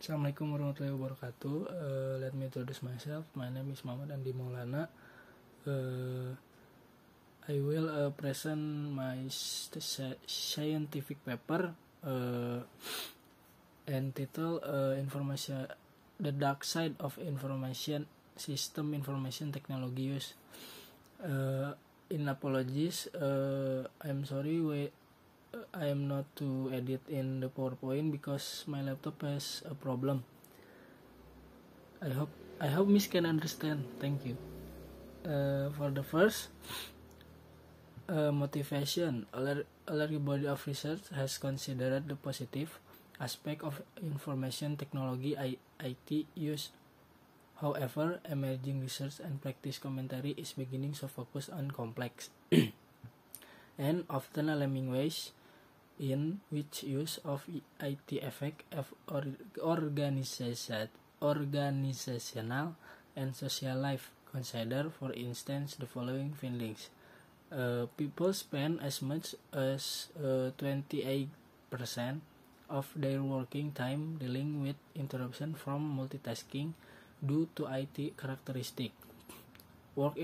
Assalamualaikum warahmatullahi wabarakatuh. Let me introduce myself. My name is Muhammad Andi Maulana. I will present my scientific paper entitled "Information: The Dark Side of Information System Information Technology Use." In apologies, I'm sorry I am not to edit in the PowerPoint because my laptop has a problem. I hope Miss can understand. Thank you. For the first motivation, a large body of research has considered the positive aspect of information technology IT use. However, emerging research and practice commentary is beginning to focus on complex and often alarming ways in which use of IT affect organizational and social life. Consider, for instance, the following findings. People spend as much as 28% of their working time dealing with interruption from multitasking due to IT characteristic. Work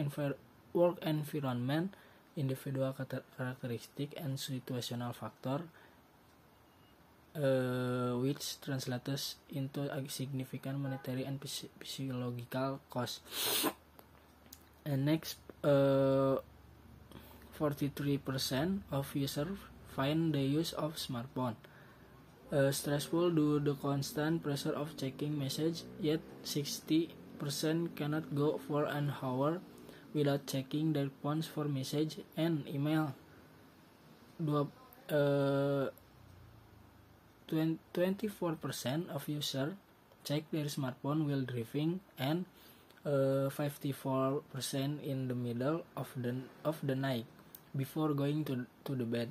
environment, individual characteristic, and situational factor, which translates into a significant monetary and physiological cost. And next, 43% of users find the use of smartphone stressful due to the constant pressure of checking message, yet 60% cannot go for an hour without checking their phones for message and email. 24% of users check their smartphone while driving, and 54% in the middle of the night before going to the bed.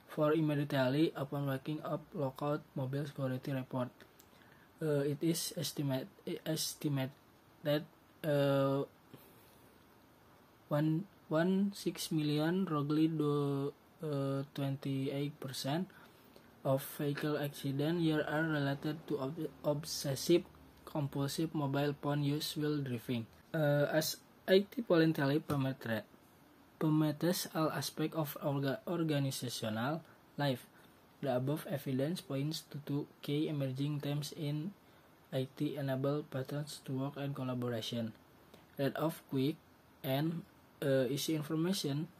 For immediately upon waking up, lockout mobile security report. It is estimated that 1.6 million, roughly 28% of vehicle accidents year are related to obsessive compulsive mobile phone use while driving. As IT voluntarily penetrates all aspects of organizational life, the above evidence points to two key emerging themes in IT-enabled patterns to work and collaboration: rate of quick and easy information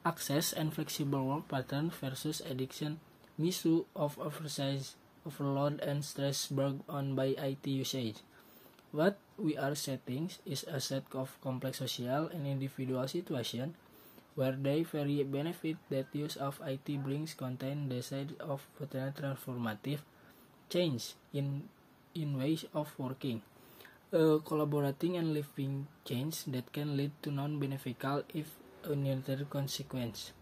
access and flexible work pattern versus addiction, misuse of oversize, overload, and stress brought on by IT usage. What we are setting is a set of complex social and individual situations where they vary benefit that use of IT brings contain the side of potential transformative change in ways of working, collaborating, and living change that can lead to non-beneficial if unintended consequence.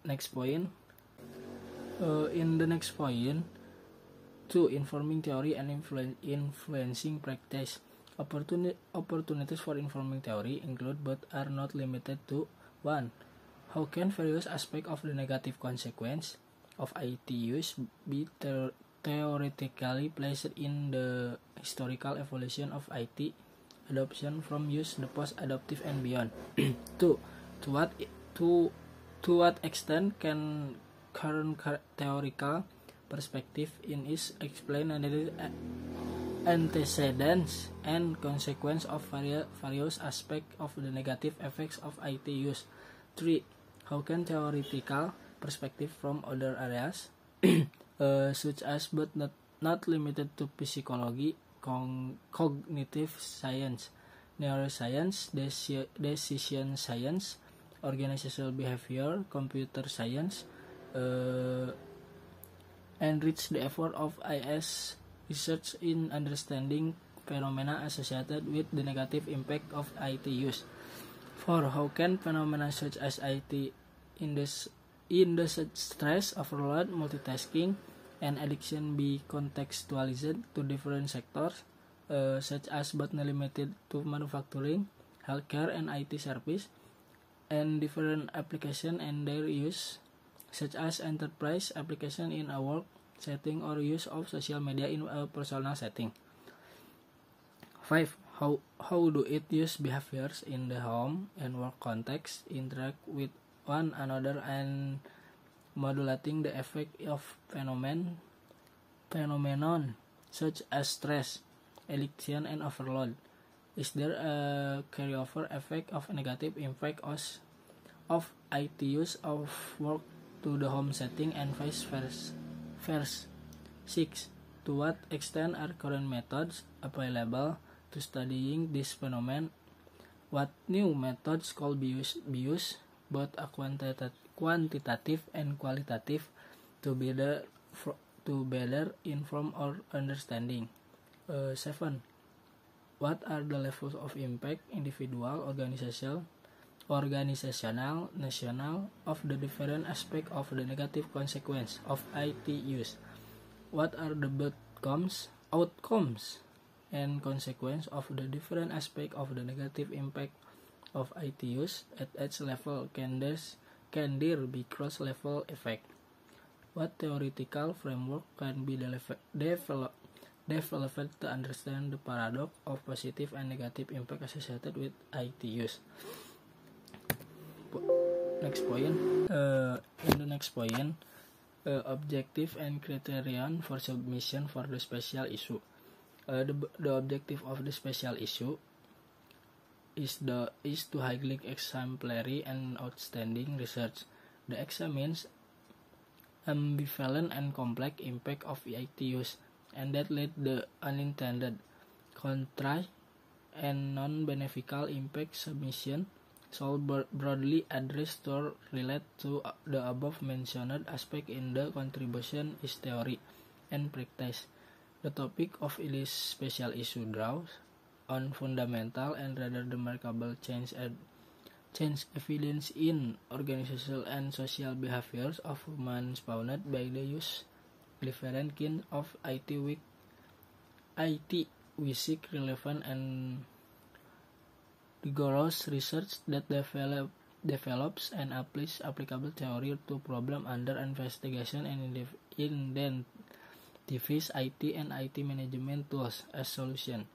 Next point. In the next point, 2. Informing theory and influencing practice. Opportunities for informing theory include but are not limited to: 1. How can various aspects of the negative consequence of IT use be theoretically placed in the historical evolution of IT adoption from use the post-adoptive and beyond? 2. To what extent can current theoretical perspective in is explain antecedents and consequence of various aspects of the negative effects of IT use. 3. How can theoretical perspective from other areas such as but not limited to psychology, cognitive science, neuroscience, decision science, organizational behavior, computer science, enrich the effort of IS research in understanding phenomena associated with the negative impact of IT use. 4. How can phenomena such as IT in the stress, overload, multitasking, and addiction be contextualized to different sectors, such as but not limited to manufacturing, healthcare, and IT service, and different applications and their use, such as enterprise application in a work setting or use of social media in a personal setting. 5. How do it use behaviors in the home and work context interact with one another and modulating the effect of phenomenon such as stress, addiction, and overload. Is there a carryover effect of negative impact of IT use of work to the home setting and vice versa? 6. To what extent are current methods available to studying this phenomenon? What new methods could be used both quantitative and qualitative to better inform our understanding? 7. What are the levels of impact, individual, organizational, national, of the different aspects of the negative consequence of IT use? What are the outcomes and consequence of the different aspect of the negative impact of IT use at each level? Can there be cross-level effect? What theoretical framework can be developed to understand the paradox of positive and negative impact associated with IT use? Next point. In the next point, objective and criterion for submission for the special issue. The objective of the special issue is to highlight exemplary and outstanding research that examines ambivalent and complex impact of IT use and that lead the unintended, contrary, and non-beneficial impact. Submission should broadly address or relate to the above mentioned aspect in the contribution is theory and practice. The topic of this special issue draws on fundamental and rather remarkable change evidence in organizational and social behaviors of humans spawned by the use different kind of IT. We seek relevant and rigorous research that develops and applies applicable theory to problem under investigation and identifies IT and IT management tools as solution.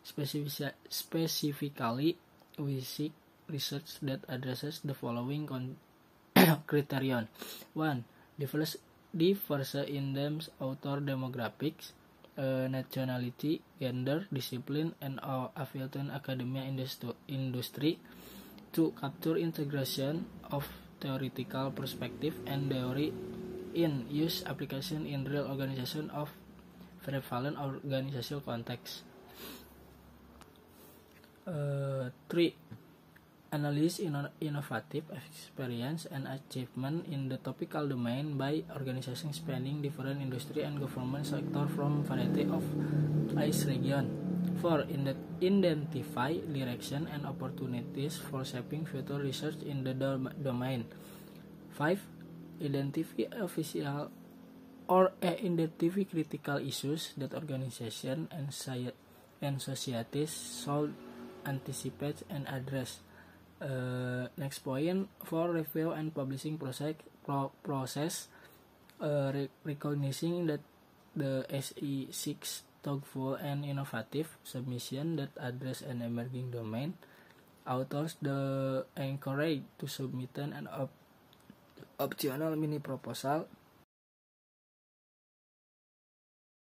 Specifically, we seek research that addresses the following criterion. 1. Diversity in terms author demographics, nationality, gender, discipline, and affiliation academia industry. 2. Capture integration of theoretical perspective and theory in use application in real organization of prevalent organizational context. 3. Analyze innovative experience and achievement in the topical domain by organizations spanning different industry and government sector from variety of its region. 4. Identify direction and opportunities for shaping future research in the domain. 5. Identify critical issues that organizations and societies should anticipate and address. Next point, for review and publishing process, recognizing that the SE seeks thoughtful and innovative submission that address an emerging domain. Authors the encouraged to submit an optional mini proposal